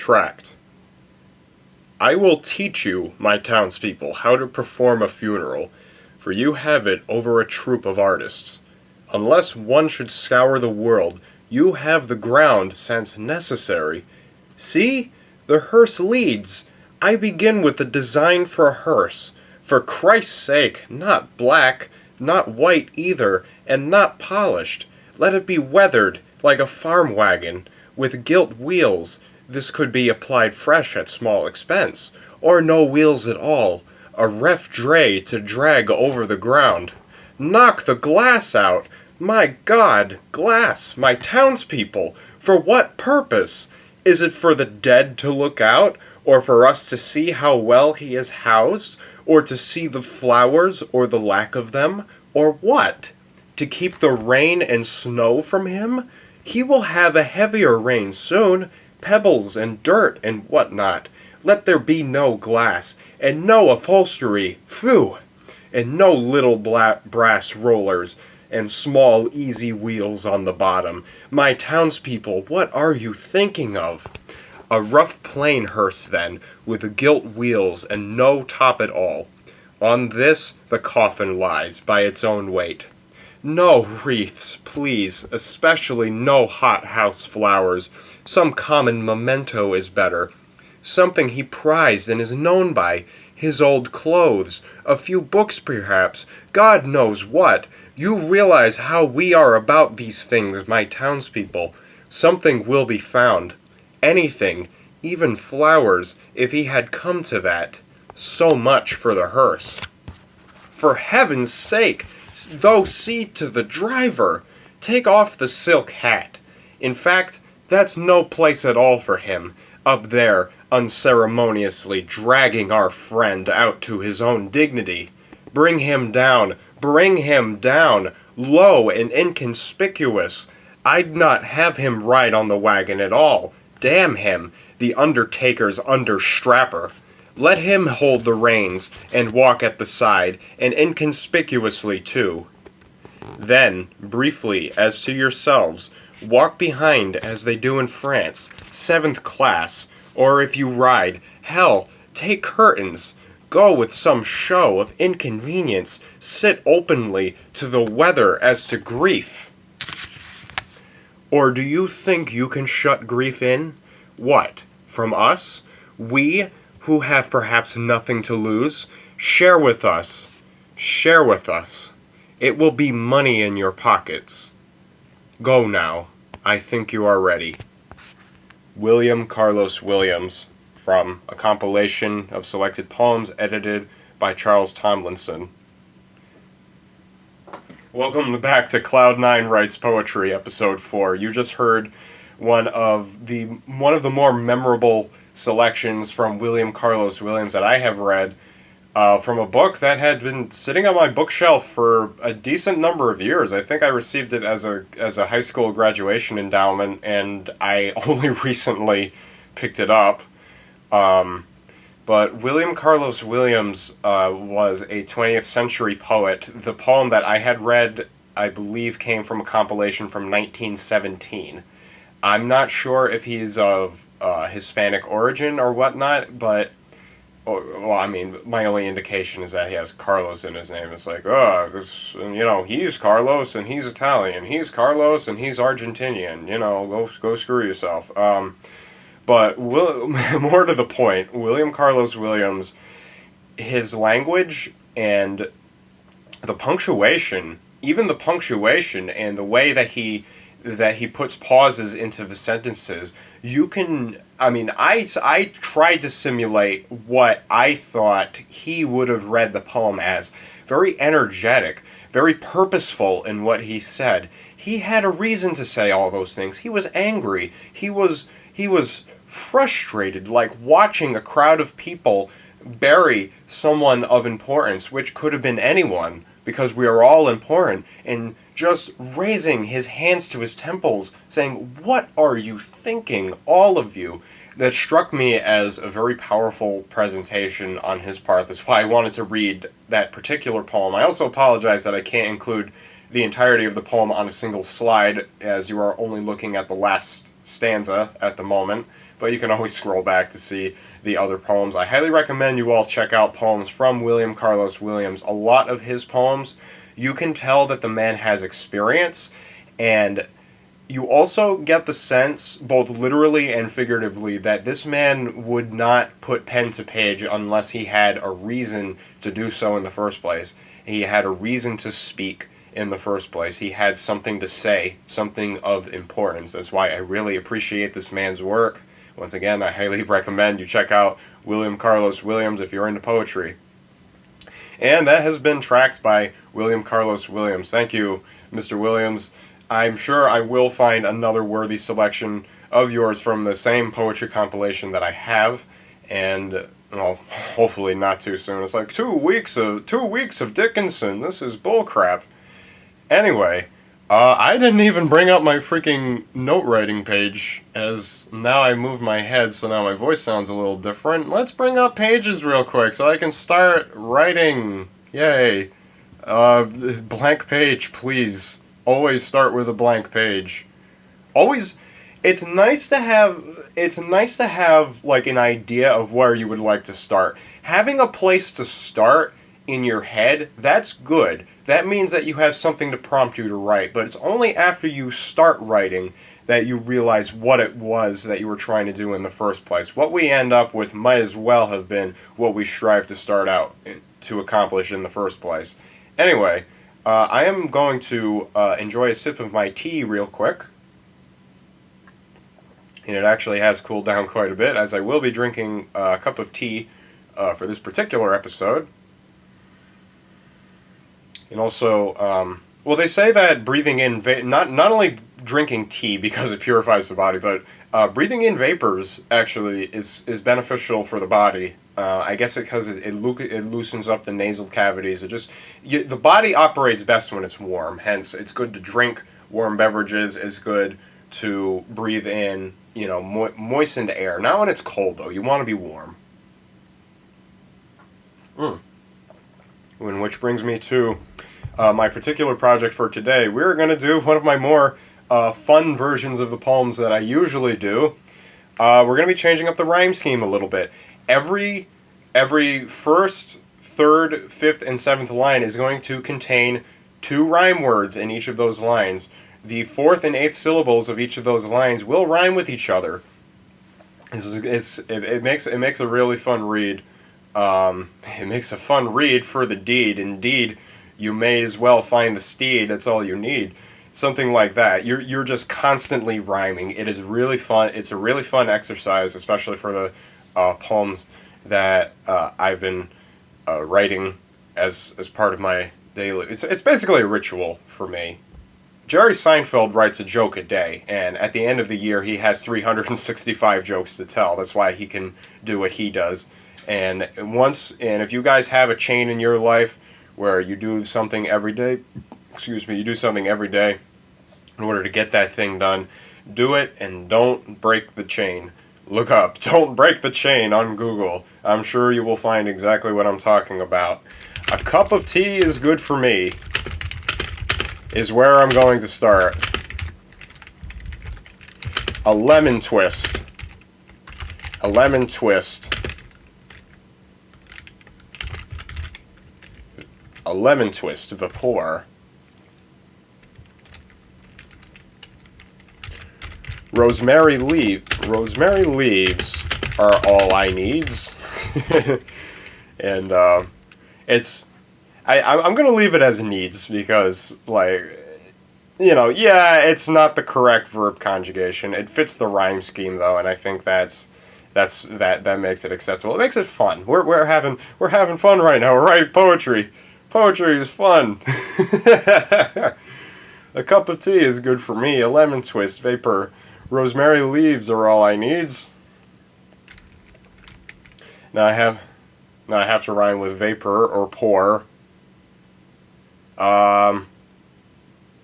Tract. I will teach you, my townspeople, how to perform a funeral, for you have it over a troop of artists. Unless one should scour the world, you have the ground sense necessary. See, the hearse leads. I begin with the design for a hearse. For Christ's sake, not black, not white either, and not polished. Let it be weathered, like a farm wagon, with gilt wheels. This could be applied fresh at small expense, or no wheels at all, a ref dray to drag over the ground. Knock the glass out! My God, glass, my townspeople, for what purpose? Is it for the dead to look out, or for us to see how well he is housed, or to see the flowers or the lack of them, or what? To keep the rain and snow from him? He will have a heavier rain soon, pebbles and dirt and what not. Let there be no glass, and no upholstery, phew! And no little brass rollers, and small easy wheels on the bottom. My townspeople, what are you thinking of? A rough plain hearse, then, with gilt wheels and no top at all. On this the coffin lies, by its own weight. No wreaths, please, especially no hothouse flowers. Some common memento is better. Something he prized and is known by. His old clothes, a few books perhaps, God knows what. You realize how we are about these things, my townspeople. Something will be found. Anything, even flowers, if he had come to that. So much for the hearse. For heaven's sake, though see to the driver. Take off the silk hat. In fact, that's no place at all for him, up there, unceremoniously dragging our friend out to his own dignity. Bring him down, low and inconspicuous. I'd not have him ride on the wagon at all. Damn him, the undertaker's understrapper. Let him hold the reins, and walk at the side, and inconspicuously too. Then, briefly, as to yourselves, walk behind as they do in France, 7th class, or if you ride, hell, take curtains. Go with some show of inconvenience, sit openly to the weather as to grief. Or do you think you can shut grief in? What, from us? We, who have perhaps nothing to lose? Share with us. Share with us. It will be money in your pockets. Go now. I think you are ready. William Carlos Williams, from a compilation of selected poems edited by Charles Tomlinson. Welcome back to Clowd9 Writes Poetry, Episode 4. You just heard one of the more memorable selections from William Carlos Williams that I have read from a book that had been sitting on my bookshelf for a decent number of years. I think I received it as a high school graduation endowment, and I only recently picked it up. But William Carlos Williams was a 20th century poet. The poem that I had read, I believe, came from a compilation from 1917. I'm not sure if he's of Hispanic origin or whatnot, but, my only indication is that he has Carlos in his name. It's like, he's Carlos and he's Italian. He's Carlos and he's Argentinian. Go screw yourself. But more to the point, William Carlos Williams, his language and the punctuation, even the punctuation and the way that he puts pauses into the sentences, I tried to simulate what I thought he would have read the poem as. Very energetic, very purposeful in what he said. He had a reason to say all those things. He was angry. He was frustrated, like watching a crowd of people bury someone of importance, which could have been anyone, because we are all important, and just raising his hands to his temples, saying, "What are you thinking, all of you?" That struck me as a very powerful presentation on his part. That's why I wanted to read that particular poem. I also apologize that I can't include the entirety of the poem on a single slide, as you are only looking at the last stanza at the moment. but you can always scroll back to see the other poems. I highly recommend you all check out poems from William Carlos Williams. A lot of his poems, you can tell that the man has experience, and you also get the sense, both literally and figuratively, that this man would not put pen to page unless he had a reason to do so in the first place. He had a reason to speak in the first place. He had something to say, something of importance. That's why I really appreciate this man's work. Once again, I highly recommend you check out William Carlos Williams if you're into poetry. And that has been Tract by William Carlos Williams. Thank you, Mr. Williams. I'm sure I will find another worthy selection of yours from the same poetry compilation that I have, and well, hopefully not too soon. It's like 2 weeks of Dickinson. This is bullcrap. Anyway, I didn't even bring up my freaking note writing page, as now I moved my head, so now my voice sounds a little different. Let's bring up pages real quick so I can start writing. Yay. Blank page, please. Always start with a blank page. Always, it's nice to have like an idea of where you would like to start. Having a place to start in your head, that's good. That means that you have something to prompt you to write, but it's only after you start writing that you realize what it was that you were trying to do in the first place. What we end up with might as well have been what we strive to start out to accomplish in the first place. Anyway, I am going to enjoy a sip of my tea real quick. And it actually has cooled down quite a bit, as I will be drinking a cup of tea for this particular episode. And also, well, they say that breathing in, not only drinking tea because it purifies the body, but breathing in vapors actually is beneficial for the body. I guess because it loosens up the nasal cavities. The body operates best when it's warm. Hence, it's good to drink warm beverages. It's good to breathe in, moistened air. Not when it's cold, though. You want to be warm. Which brings me to my particular project for today. We're going to do one of my more fun versions of the poems that I usually do. We're going to be changing up the rhyme scheme a little bit. Every first, third, fifth, and seventh line is going to contain 2 rhyme words in each of those lines. The fourth and eighth syllables of each of those lines will rhyme with each other. It makes a really fun read. It makes a fun read for the deed. Indeed, you may as well find the steed. That's all you need. Something like that. You're just constantly rhyming. It is really fun. It's a really fun exercise, especially for the poems that I've been writing as part of my daily. It's basically a ritual for me. Jerry Seinfeld writes a joke a day, and at the end of the year, he has 365 jokes to tell. That's why he can do what he does. And if you guys have a chain in your life where you do something every day, in order to get that thing done, do it and don't break the chain. Look up "Don't Break the Chain" on Google. I'm sure you will find exactly what I'm talking about. A cup of tea is good for me, is where I'm going to start. A lemon twist. A lemon twist. A lemon twist vapor. Rosemary leaves are all I needs. And I'm gonna leave it as needs because, it's not the correct verb conjugation. It fits the rhyme scheme though, and I think that makes it acceptable. It makes it fun. We're having fun right now. We're writing poetry. Poetry is fun. A cup of tea is good for me. A lemon twist vapor. Rosemary leaves are all I needs. Now I have to rhyme with vapor or pour. Are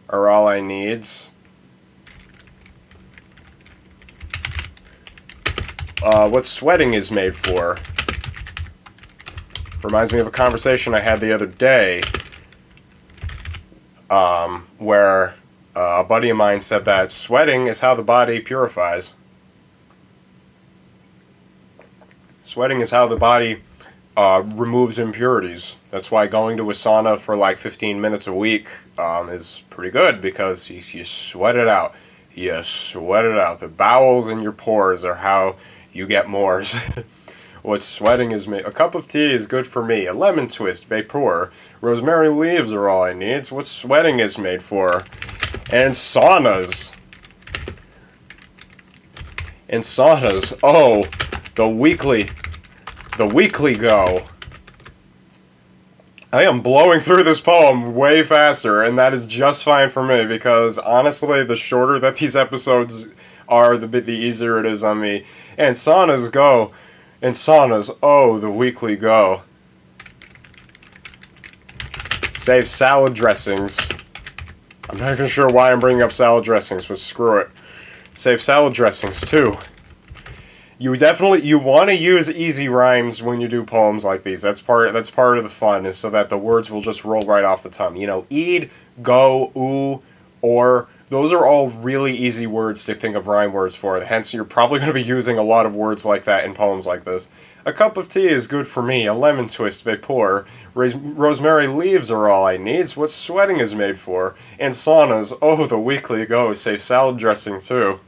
all I needs. What sweating is made for. Reminds me of a conversation I had the other day, where a buddy of mine said that sweating is how the body purifies. Sweating is how the body removes impurities. That's why going to a sauna for like 15 minutes a week is pretty good, because you sweat it out. You sweat it out. The bowels in your pores are how you get mores. What sweating is made. A cup of tea is good for me. A lemon twist, vapor. Rosemary leaves are all I need. It's what sweating is made for. And saunas. And saunas. Oh, the weekly go. I am blowing through this poem way faster, and that is just fine for me, because honestly, the shorter that these episodes are, the easier it is on me. And saunas go. And saunas, oh, the weekly go. Save salad dressings. I'm not even sure why I'm bringing up salad dressings, but screw it. Save salad dressings, too. You want to use easy rhymes when you do poems like these. That's part of the fun, is so that the words will just roll right off the tongue. You know, eat, go, ooh, or, those are all really easy words to think of rhyme words for. Hence, you're probably going to be using a lot of words like that in poems like this. A cup of tea is good for me. A lemon twist, vapor. Rosemary leaves are all I need. It's what sweating is made for. And saunas, oh, the weekly go. Save salad dressing, too.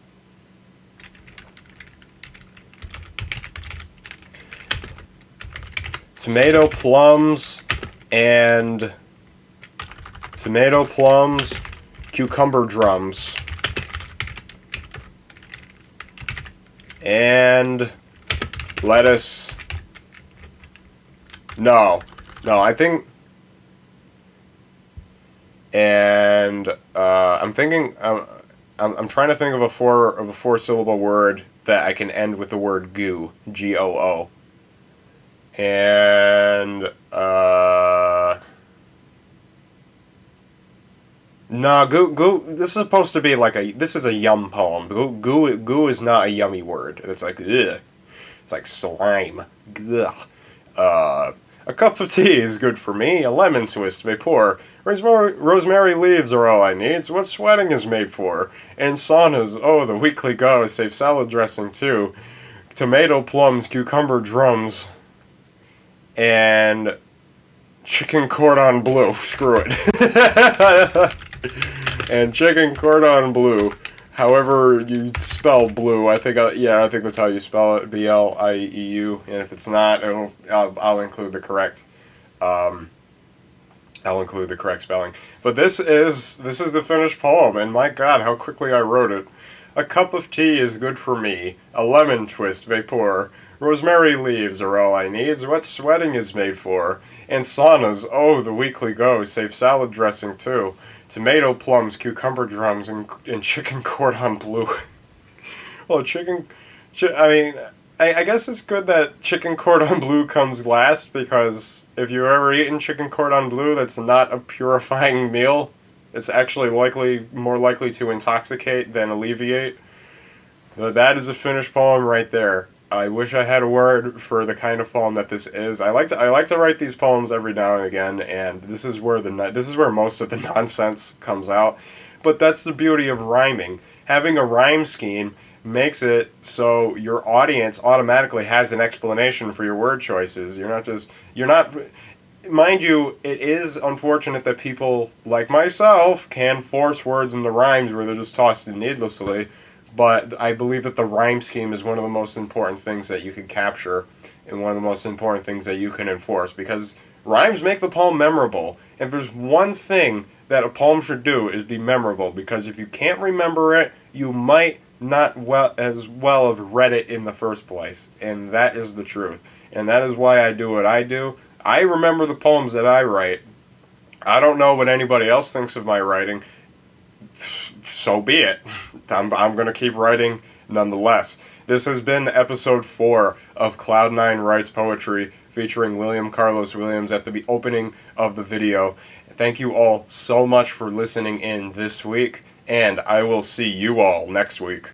Tomato plums, cucumber drums, and lettuce. No, I think, and I'm thinking, I'm trying to think of a four syllable word that I can end with the word goo, GOO. And no, goo. This is supposed to be like this is a yum poem. Goo is not a yummy word. It's like ugh. It's like slime. Ugh. A cup of tea is good for me. A lemon twist, vapor. Rosemary leaves are all I need. It's what sweating is made for. And saunas, oh, the weekly go. Save salad dressing too. Tomato plums, cucumber drums. And chicken cordon bleu. Screw it. And chicken cordon bleu. However you spell blue, I think that's how you spell it. BLIEU. And if it's not, I'll include the correct. I'll include the correct spelling. But this is the finished poem, and my God, how quickly I wrote it. A cup of tea is good for me. A lemon twist, vapor. Rosemary leaves are all I need. It's what sweating is made for. And saunas, oh, the weekly go. Save salad dressing, too. Tomato plums, cucumber drums, and chicken cordon bleu. Well, I guess it's good that chicken cordon bleu comes last, because if you've ever eaten chicken cordon bleu, that's not a purifying meal. It's actually more likely to intoxicate than alleviate. But that is a finished poem right there. I wish I had a word for the kind of poem that this is. I like to write these poems every now and again, and this is where most of the nonsense comes out. But that's the beauty of rhyming. Having a rhyme scheme makes it so your audience automatically has an explanation for your word choices. Mind you, it is unfortunate that people like myself can force words into rhymes where they're just tossed in needlessly. But I believe that the rhyme scheme is one of the most important things that you can capture, and one of the most important things that you can enforce, because rhymes make the poem memorable. If there's one thing that a poem should do, is be memorable, because if you can't remember it, you might not as well have read it in the first place, and that is the truth. And that is why I do what I do. I remember the poems that I write. I don't know what anybody else thinks of my writing. So be it. I'm going to keep writing nonetheless. This has been episode 4 of Cloud9 Writes Poetry, featuring William Carlos Williams at the opening of the video. Thank you all so much for listening in this week, and I will see you all next week.